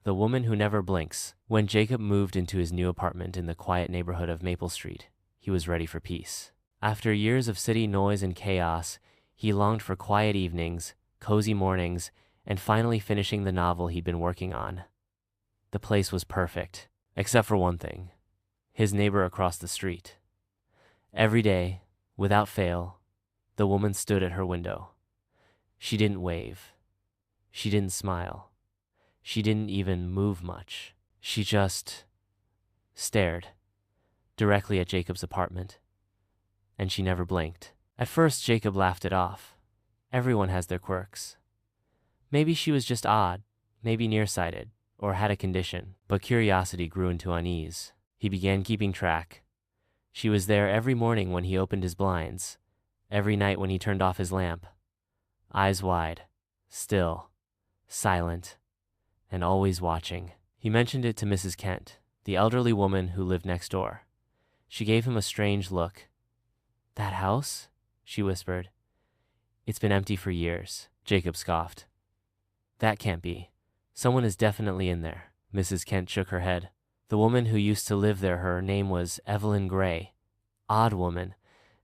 The Woman Who Never Blinks. When Jacob moved into his new apartment in the quiet neighborhood of Maple Street, he was ready for peace. After years of city noise and chaos, he longed for quiet evenings, cozy mornings, and finally finishing the novel he'd been working on. The place was perfect, except for one thing: his neighbor across the street. Every day, without fail, the woman stood at her window. She didn't wave. She didn't smile. She didn't even move much. She just stared directly at Jacob's apartment, and she never blinked. At first, Jacob laughed it off. Everyone has their quirks. Maybe she was just odd, maybe nearsighted, or had a condition. But curiosity grew into unease. He began keeping track. She was there every morning when he opened his blinds, every night when he turned off his lamp. Eyes wide, still, silent, and always watching. He mentioned it to Mrs. Kent, the elderly woman who lived next door. She gave him a strange look. "That house?" she whispered. "It's been empty for years." Jacob scoffed. "That can't be. Someone is definitely in there." Mrs. Kent shook her head. "The woman who used to live there, her name was Evelyn Gray. Odd woman.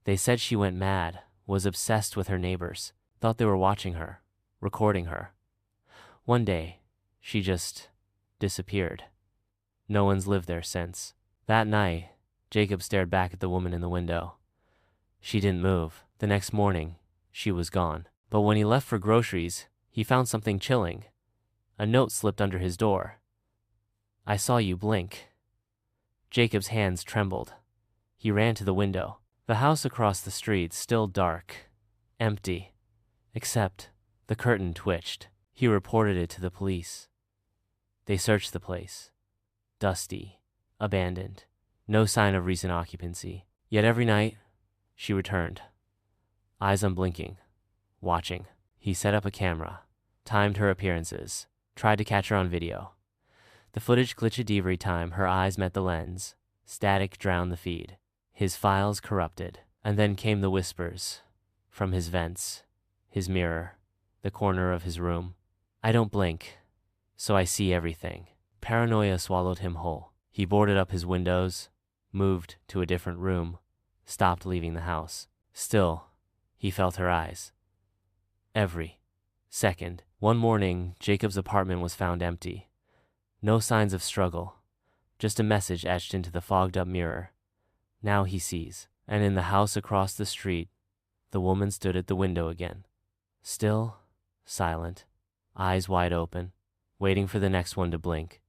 They said she went mad, was obsessed with her neighbors, thought they were watching her, recording her. One day, she just disappeared. No one's lived there since." That night, Jacob stared back at the woman in the window. She didn't move. The next morning, she was gone. But when he left for groceries, he found something chilling. A note slipped under his door. "I saw you blink." Jacob's hands trembled. He ran to the window. The house across the street, still dark, empty, except the curtain twitched. He reported it to the police. They searched the place. Dusty, abandoned, no sign of recent occupancy. Yet every night, she returned, eyes unblinking, watching. He set up a camera, timed her appearances, tried to catch her on video. The footage glitched every time her eyes met the lens. Static drowned the feed. His files corrupted. And then came the whispers from his vents, his mirror, the corner of his room. "I don't blink, so I see everything." Paranoia swallowed him whole. He boarded up his windows, moved to a different room, stopped leaving the house. Still, he felt her eyes. Every second. One morning, Jacob's apartment was found empty. No signs of struggle, just a message etched into the fogged-up mirror. Now he sees. And in the house across the street, the woman stood at the window again. Still, silent, eyes wide open, waiting for the next one to blink.